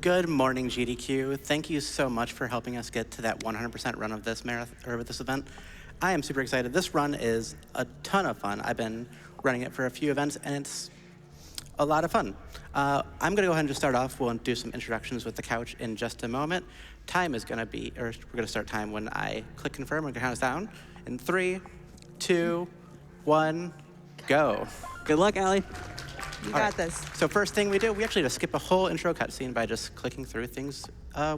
Good morning, GDQ. Thank you so much for helping us get to that 100% run of this marathon or this event. I am super excited. This run is a ton of fun. I've been running it for a few events, and it's a lot of fun. I'm going to go ahead and just start off. We'll do some introductions with the couch in just a moment. Time is going to be, or we're going to start time when I click confirm. We're going to count us down in 3, 2, 1, go. Good luck, Allie. You got this. So first thing we do, we actually just skip a whole intro cutscene by just clicking through things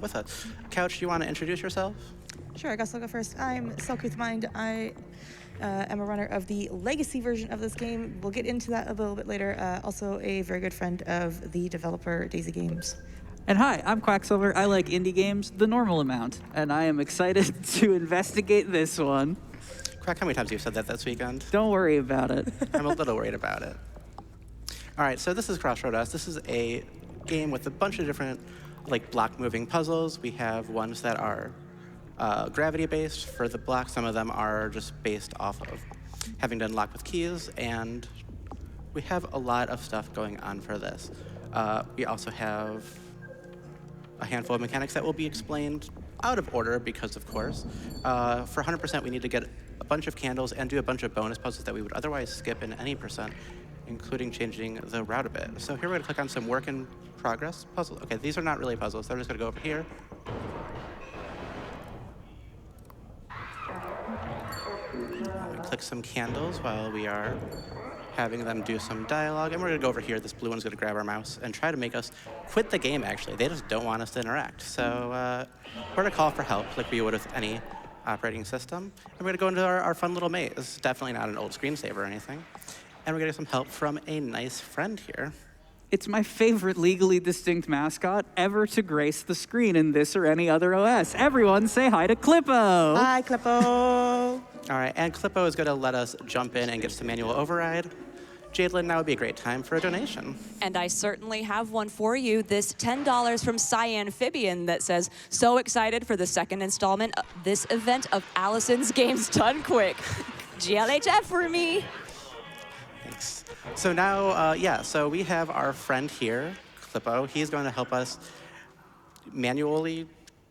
with us. Couch, you want to introduce yourself? Sure, I guess I'll go first. I'm selcouthmind. I am a runner of the legacy version of this game. We'll get into that a little bit later. Also a very good friend of the developer Daisy Games. And hi, I'm Quacksilver. I like indie games the normal amount, and I am excited to investigate this one. Quack, how many times have you said that this weekend? Don't worry about it. I'm a little worried about it. All right, so this is Crossroad. This is a game with a bunch of different block-moving puzzles. We have ones that are gravity-based for the blocks. Some of them are just based off of having to unlock with keys, and we have a lot of stuff going on for this. We also have a handful of mechanics that will be explained out of order because, of course, for 100%, we need to get a bunch of candles and do a bunch of bonus puzzles that we would otherwise skip in any percent, including changing the route a bit. So here we're going to click on some work in progress puzzles. Okay, these are not really puzzles. They're just going to go over here. We click some candles while we are having them do some dialogue. And we're going to go over here. This blue one's going to grab our mouse and try to make us quit the game, actually. They just don't want us to interact. So we're going to call for help like we would with any operating system. And we're going to go into our fun little maze. Definitely not an old screensaver or anything. And we're getting some help from a nice friend here. It's my favorite legally distinct mascot ever to grace the screen in this or any other OS. Everyone say hi to Clippo. Hi, Clippo. All right, and Clippo is going to let us jump in and get some manual override. Jaidlyn, now would be a great time for a donation. And I certainly have one for you. This $10 from Cyamphibian that says, so excited for the second installment of this event of Allison's Games Done Quick. GLHF for me. Thanks. So now, so we have our friend here, Clippo. He's going to help us manually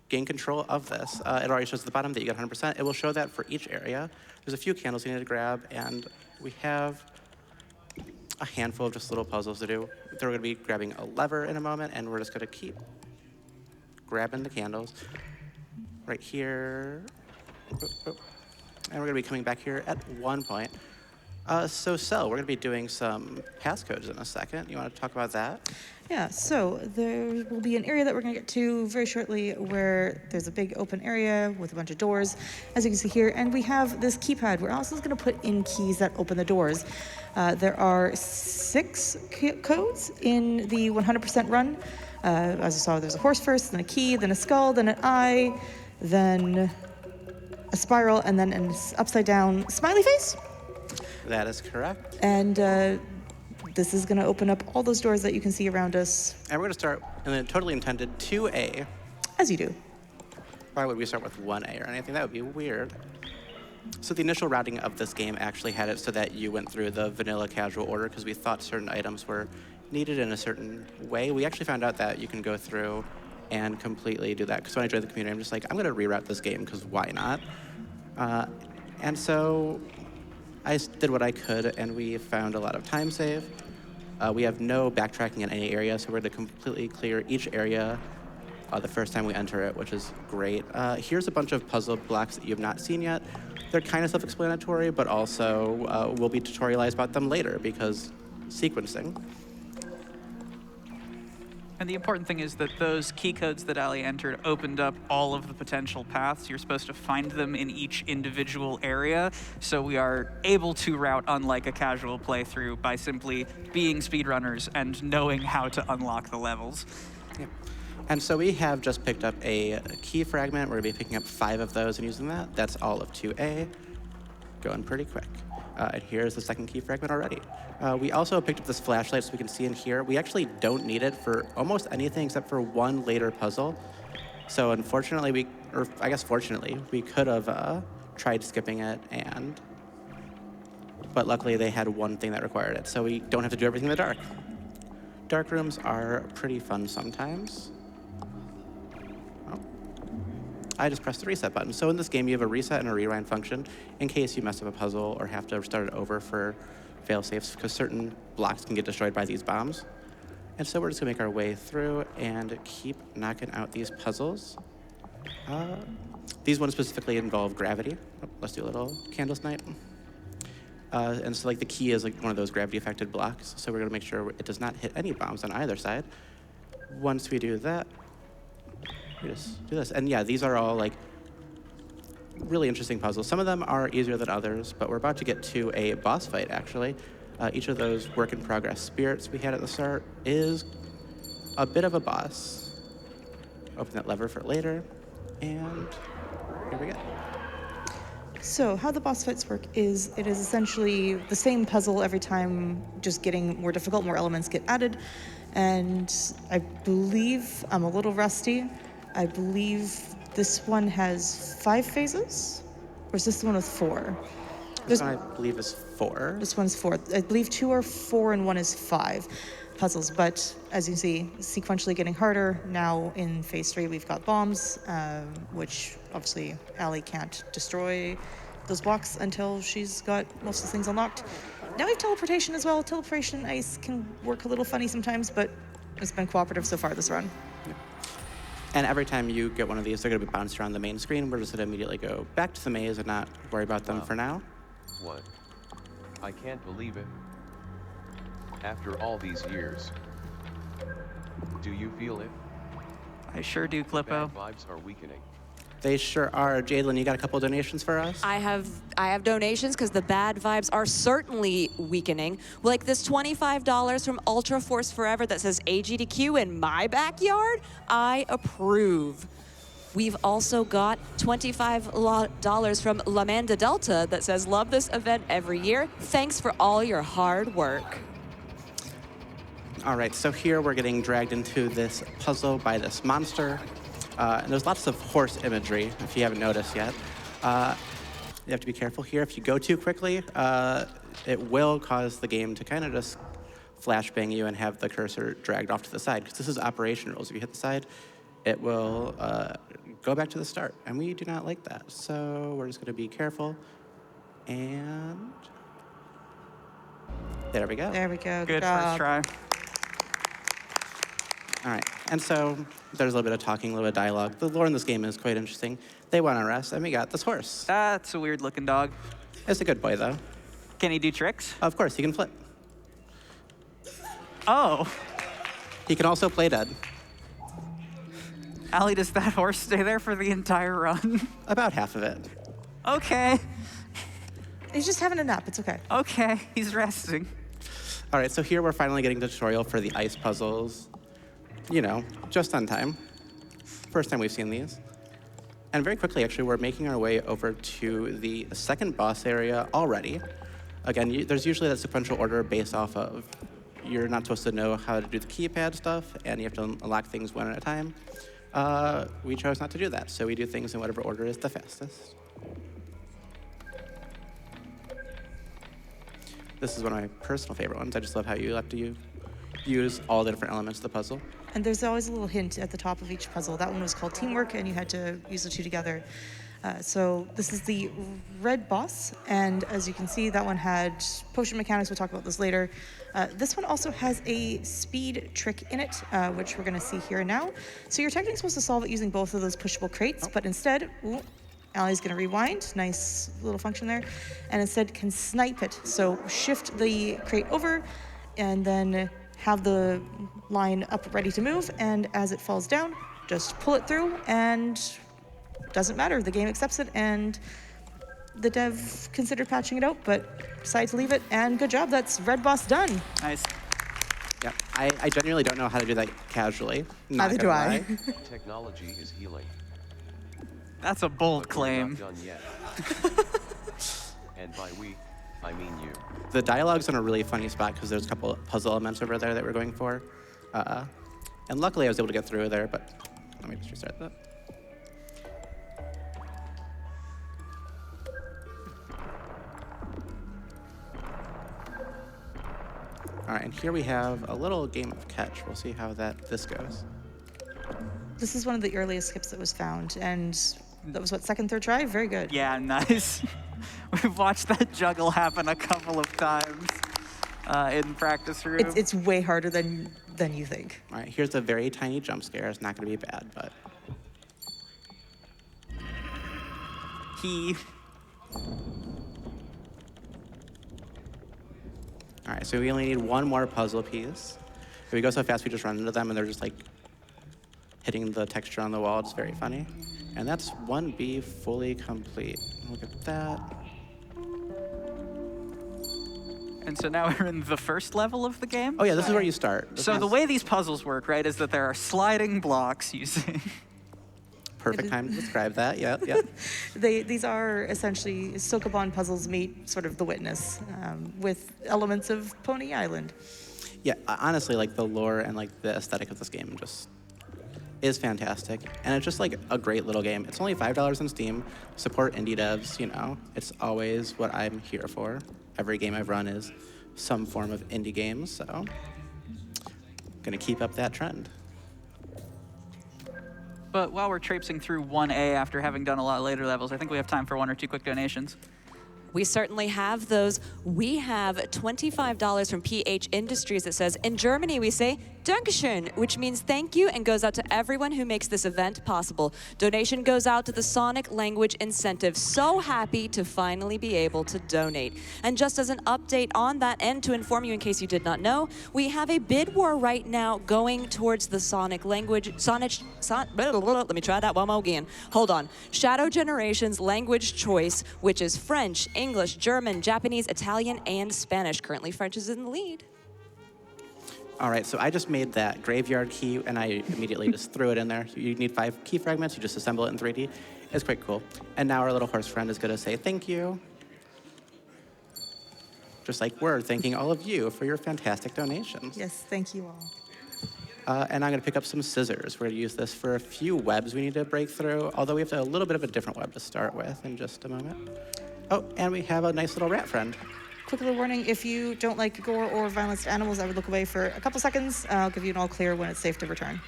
gain control of this. It already shows at the bottom that you get 100%. It will show that for each area. There's a few candles you need to grab, and we have a handful of just little puzzles to do. We're going to be grabbing a lever in a moment, and we're just going to keep grabbing the candles right here. And we're going to be coming back here at one point. So, we're going to be doing some passcodes in a second. You want to talk about that? Yeah, so there will be an area that we're going to get to very shortly where there's a big open area with a bunch of doors, as you can see here. And we have this keypad. We're also going to put in keys that open the doors. There are 6 codes in the 100% run. As you saw, there's a horse first, then a key, then a skull, then an eye, then a spiral, and then an upside-down smiley face. That is correct. And this is going to open up all those doors that you can see around us. And we're going to start in the totally intended 2A. As you do. Why would we start with 1A or anything? That would be weird. So the initial routing of this game actually had it so that you went through the vanilla casual order because we thought certain items were needed in a certain way. We actually found out that you can go through and completely do that. Because when I joined the community, I'm just like, I'm going to reroute this game because why not? And so I did what I could, and we found a lot of time save. We have no backtracking in any area, so we're going to completely clear each area the first time we enter it, which is great. Here's a bunch of puzzle blocks that you have not seen yet. They're kind of self-explanatory, but also will be tutorialized about them later because sequencing. And the important thing is that those key codes that Ali entered opened up all of the potential paths. You're supposed to find them in each individual area. So we are able to route unlike a casual playthrough by simply being speedrunners and knowing how to unlock the levels. Yeah. And so we have just picked up a key fragment. We're going to be picking up 5 of those and using that. That's all of 2A. Going pretty quick. And here's the second key fragment already. We also picked up this flashlight so we can see in here. We actually don't need it for almost anything except for one later puzzle. So unfortunately, fortunately, we could have tried skipping it, but luckily they had one thing that required it. So we don't have to do everything in the dark. Dark rooms are pretty fun sometimes. I just press the reset button. So in this game, you have a reset and a rewind function in case you mess up a puzzle or have to start it over for fail-safes, because certain blocks can get destroyed by these bombs. And so we're just gonna make our way through and keep knocking out these puzzles. These ones specifically involve gravity. Oh, let's do a little candle snipe. And so like the key is like one of those gravity affected blocks. So we're gonna make sure it does not hit any bombs on either side. Once we do that, we just do this. And yeah, these are all like really interesting puzzles. Some of them are easier than others, but we're about to get to a boss fight actually. Each of those work in progress spirits we had at the start is a bit of a boss. Open that lever for later, and here we go. So how the boss fights work is it is essentially the same puzzle every time, just getting more difficult, more elements get added. And I believe, I'm a little rusty, I believe this one has 5 phases? Or is this the one with 4? This one I believe is 4. This one's 4. I believe 2 are 4 and 1 is 5 puzzles. But as you see, sequentially getting harder. Now in phase 3, we've got bombs, which obviously Allie can't destroy those blocks until she's got most of the things unlocked. Now we have teleportation as well. Teleportation and ice can work a little funny sometimes, but it's been cooperative so far this run. And every time you get one of these, they're going to be bounced around the main screen. We're just going to immediately go back to the maze and not worry about them for now. What? I can't believe it. After all these years. Do you feel it? I sure do, Clippo. Bad vibes are weakening. They sure are. Jaidlyn, you got a couple donations for us? I have donations because the bad vibes are certainly weakening. Like this $25 from Ultra Force Forever that says AGDQ in my backyard. I approve. We've also got $25 from Lamanda Delta that says love this event every year. Thanks for all your hard work. All right, so here we're getting dragged into this puzzle by this monster. And there's lots of horse imagery, if you haven't noticed yet. You have to be careful here. If you go too quickly, it will cause the game to kind of just flashbang you and have the cursor dragged off to the side, because this is operation rules. If you hit the side, it will go back to the start, and we do not like that. So we're just gonna be careful, and there we go. There we go. Good job. first try. All right, and so there's a little bit of talking, a little bit of dialogue. The lore in this game is quite interesting. They want to rest, and we got this horse. That's a weird looking dog. It's a good boy, though. Can he do tricks? Of course, he can flip. Oh. He can also play dead. Allie, does that horse stay there for the entire run? About half of it. Okay. He's just having a nap. It's okay. Okay, he's resting. All right, so here we're finally getting the tutorial for the ice puzzles. You know, just on time. First time we've seen these. And very quickly, actually, we're making our way over to the second boss area already. Again, there's usually that sequential order based off of you're not supposed to know how to do the keypad stuff, and you have to unlock things one at a time. We chose not to do that, so we do things in whatever order is the fastest. This is one of my personal favorite ones. I just love how you have to use all the different elements of the puzzle. And there's always a little hint at the top of each puzzle. That one was called Teamwork, and you had to use the two together. So this is the red boss, and as you can see, that one had potion mechanics. We'll talk about this later. This one also has a speed trick in it, which we're going to see here now. So you're technically supposed to solve it using both of those pushable crates, but instead, Allie's going to rewind. Nice little function there. And instead can snipe it. So shift the crate over, and then have the line up ready to move, and as it falls down, just pull it through, and doesn't matter. The game accepts it, and the dev considered patching it out, but decided to leave it, and good job. That's Red Boss done. Nice. Yeah, I genuinely don't know how to do that casually. Neither do I. Technology is healing. That's a bold But we're claim. not done yet. And by we, I mean you. The dialogue's in a really funny spot because there's a couple of puzzle elements over there that we're going for. And luckily I was able to get through there, but let me just restart that. All right, and here we have a little game of catch. We'll see how this goes. This is one of the earliest skips that was found, and That was what, second, third try? Very good. Yeah, nice. We've watched that juggle happen a couple of times in practice room. It's way harder than you think. All right, here's a very tiny jump scare. It's not going to be bad, but all right, so we only need one more puzzle piece. If we go so fast, we just run into them, and they're just like hitting the texture on the wall. It's very funny. And that's 1B fully complete. Look at that. And so now we're in the first level of the game? Oh yeah, this is where you start. So the way these puzzles work, right, is that there are sliding blocks using... Perfect time to describe that, yeah. These are essentially Sokobon puzzles meet sort of The Witness with elements of Pony Island. Yeah, honestly, like the lore and like the aesthetic of this game just is fantastic. And it's just like a great little game. It's only $5 on Steam. Support indie devs, you know. It's always what I'm here for. Every game I've run is some form of indie games, so gonna keep up that trend. But while we're traipsing through 1A after having done a lot of later levels, I think we have time for 1 or 2 quick donations. We certainly have those. We have $25 from PH Industries that says, in Germany we say Dankeschön, which means thank you and goes out to everyone who makes this event possible. Donation goes out to the Sonic Language Incentive. So happy to finally be able to donate. And just as an update on that and to inform you in case you did not know, we have a bid war right now going towards the Sonic Language, let me try that one more again. Hold on. Shadow Generations language choice, which is French, English, German, Japanese, Italian, and Spanish. Currently, French is in the lead. All right, so I just made that graveyard key, and I immediately just threw it in there. You need 5 key fragments. You just assemble it in 3D. It's quite cool. And now our little horse friend is going to say thank you. Just like we're thanking all of you for your fantastic donations. Yes, thank you all. And I'm going to pick up some scissors. We're going to use this for a few webs we need to break through, although we have a little bit of a different web to start with in just a moment. Oh, and we have a nice little rat friend. Quick little warning, if you don't like gore or violence to animals, I would look away for a couple seconds. I'll give you an all clear when it's safe to return.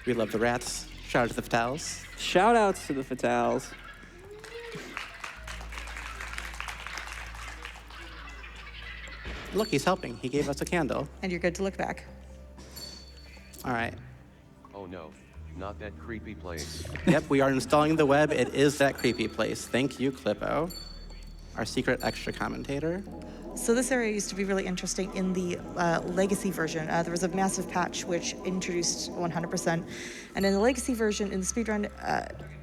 We love the rats. Shout out to the Fatales. Shout outs to the Fatales. Look, he's helping. He gave us a candle. And you're good to look back. All right. Oh no, not that creepy place. Yep, we are installing the web. It is that creepy place. Thank you, Clippo, our secret extra commentator. So this area used to be really interesting in the legacy version. There was a massive patch which introduced 100%. And in the legacy version, in the speedrun,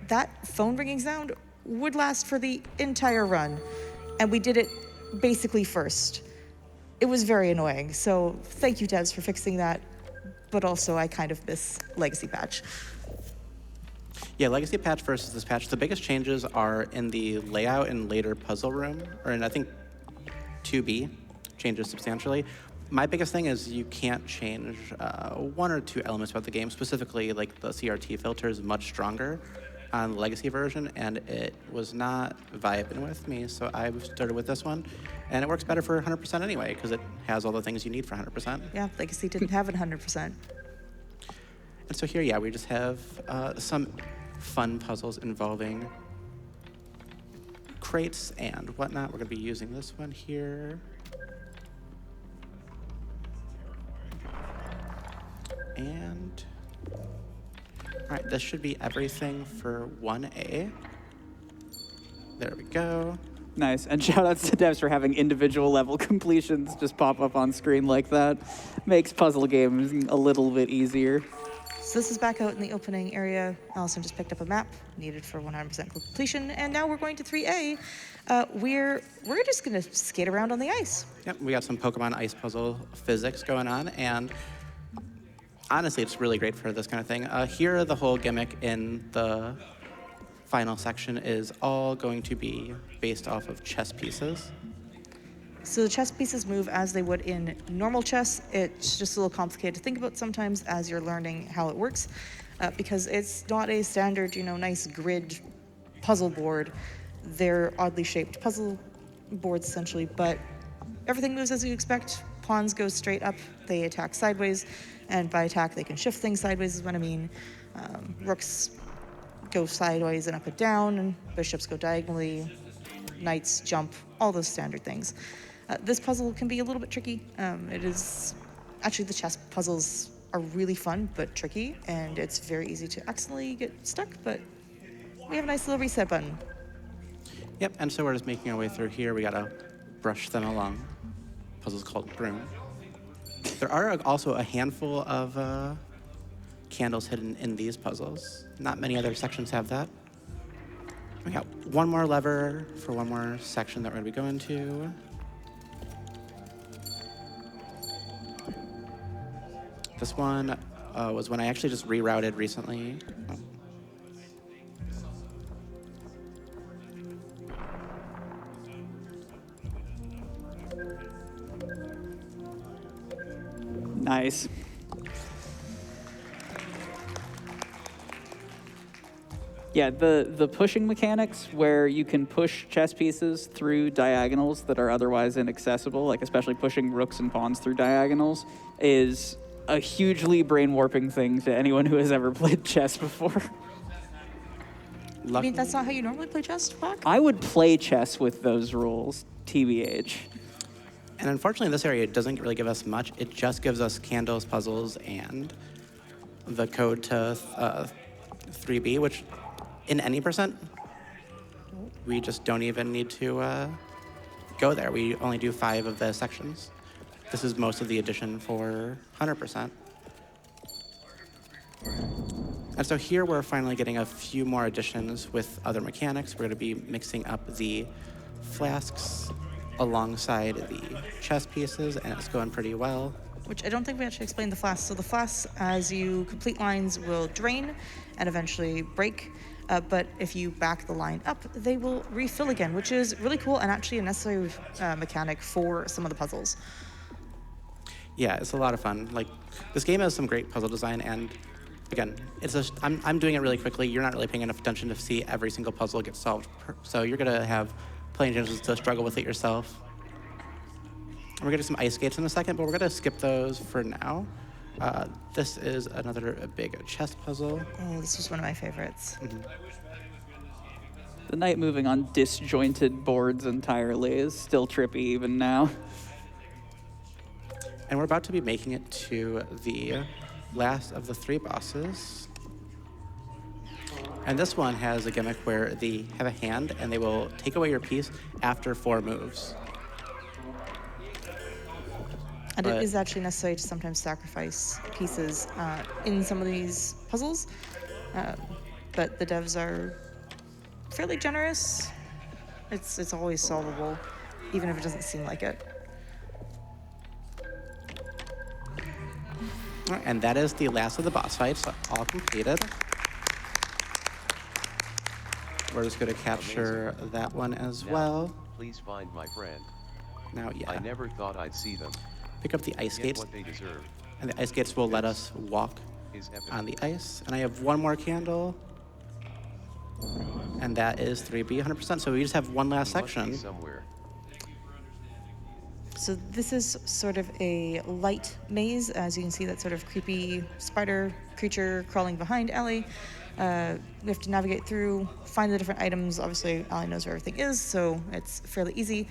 that phone ringing sound would last for the entire run. And we did it basically first. It was very annoying. So thank you, devs, for fixing that. But also, I kind of miss legacy patch. Yeah, legacy patch versus this patch. The biggest changes are in the layout and later puzzle room, or in, I think, 2B, changes substantially. My biggest thing is you can't change 1 or 2 elements about the game, specifically like the CRT filter is much stronger on the legacy version, and it was not vibing with me, so I started with this one, and it works better for 100% anyway, because it has all the things you need for 100%. Yeah, legacy didn't have it 100%. And so here, yeah, we just have some fun puzzles involving crates and whatnot. We're gonna be using this one here. And, all right, this should be everything for 1A. There we go. Nice, and shout outs to devs for having individual level completions just pop up on screen like that. Makes puzzle games a little bit easier. So this is back out in the opening area. Allison just picked up a map needed for 100% completion, and now we're going to 3A. We're just gonna skate around on the ice. Yep, we got some Pokemon ice puzzle physics going on, and honestly, it's really great for this kind of thing. Here, the whole gimmick in the final section is all going to be based off of chess pieces. So the chess pieces move as they would in normal chess. It's just a little complicated to think about sometimes as you're learning how it works, because it's not a standard, nice grid puzzle board. They're oddly shaped puzzle boards essentially, but everything moves as you expect. Pawns go straight up, they attack sideways, and by attack they can shift things sideways is what I mean. Rooks go sideways and up and down, and bishops go diagonally, knights jump, all those standard things. This puzzle can be a little bit tricky. It is actually, the chess puzzles are really fun but tricky, and it's very easy to accidentally get stuck, but we have a nice little reset button. Yep, and so we're just making our way through here. We gotta brush them along. Puzzle's called Broom. There are also a handful of candles hidden in these puzzles. Not many other sections have that. We got one more lever for one more section that we're gonna be going to. This one was one I actually just rerouted recently. Oh. Nice. Yeah, the pushing mechanics where you can push chess pieces through diagonals that are otherwise inaccessible, like especially pushing rooks and pawns through diagonals, is a hugely brain-warping thing to anyone who has ever played chess before. I mean, that's not how you normally play chess, Quack? I would play chess with those rules, TBH. And unfortunately, this area doesn't really give us much. It just gives us candles, puzzles, and the code to 3B, which in any percent, we just don't even need to go there. We only do 5 of the sections. This is most of the addition for 100%. And so here we're finally getting a few more additions with other mechanics. We're going to be mixing up the flasks alongside the chess pieces, and it's going pretty well. Which I don't think we actually explained the flasks. So the flasks, as you complete lines, will drain and eventually break. But if you back the line up, they will refill again, which is really cool and actually a necessary mechanic for some of the puzzles. Yeah, it's a lot of fun. Like, this game has some great puzzle design, and again, I'm doing it really quickly. You're not really paying enough attention to see every single puzzle get solved. So you're gonna have plenty of chances to struggle with it yourself. And we're gonna do some ice skates in a second, but we're gonna skip those for now. This is another big chess puzzle. Oh, this was one of my favorites. Mm-hmm. The knight moving on disjointed boards entirely is still trippy even now. And we're about to be making it to the last of the 3 bosses. And this one has a gimmick where they have a hand and they will take away your piece after 4 moves. And it is actually necessary to sometimes sacrifice pieces in some of these puzzles. But the devs are fairly generous. It's always solvable, even if it doesn't seem like it. All right, and that is the last of the boss fights, all completed. We're just going to capture that one as well. Please find my friend. Now, yeah. I never thought I'd see them. Pick up the ice Get skates, what they deserve. and the ice skates will let us walk Is epic. on the ice. And I have one more candle, and that is 3B 100%. So we just have one last He must be section. somewhere. So this is sort of a light maze. As you can see, that sort of creepy spider creature crawling behind Ellie. We have to navigate through, find the different items. Obviously, Ellie knows where everything is, so it's fairly easy.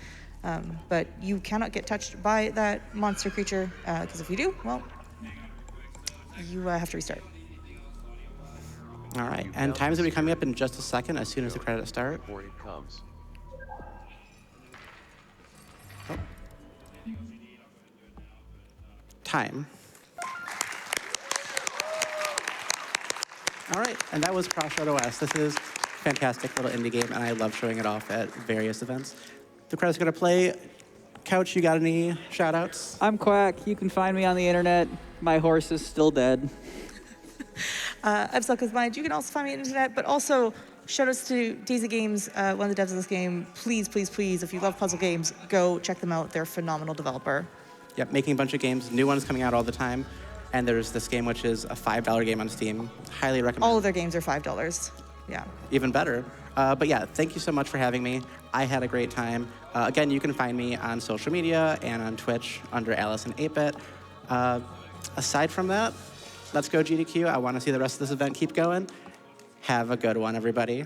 But you cannot get touched by that monster creature, because if you do, well, you have to restart. All right, and times will be coming up in just a second as soon as the credits start. Before it comes. Time. All right, and that was Crossroad OS. This is a fantastic little indie game, and I love showing it off at various events. The credits are gonna play. Couch, you got any shout outs? I'm Quack. You can find me on the internet. My horse is still dead. I'm selcouthmind. You can also find me on the internet, but also shout-outs to Daisy Games, one of the devs of this game. Please, please, please, if you love puzzle games, go check them out. They're a phenomenal developer. Yep, making a bunch of games, new ones coming out all the time. And there's this game, which is a $5 game on Steam. Highly recommend. All of their games are $5. Yeah. Even better. But yeah, thank you so much for having me. I had a great time. Again, you can find me on social media and on Twitch under allison8bit. Aside from that, let's go GDQ. I want to see the rest of this event keep going. Have a good one, everybody.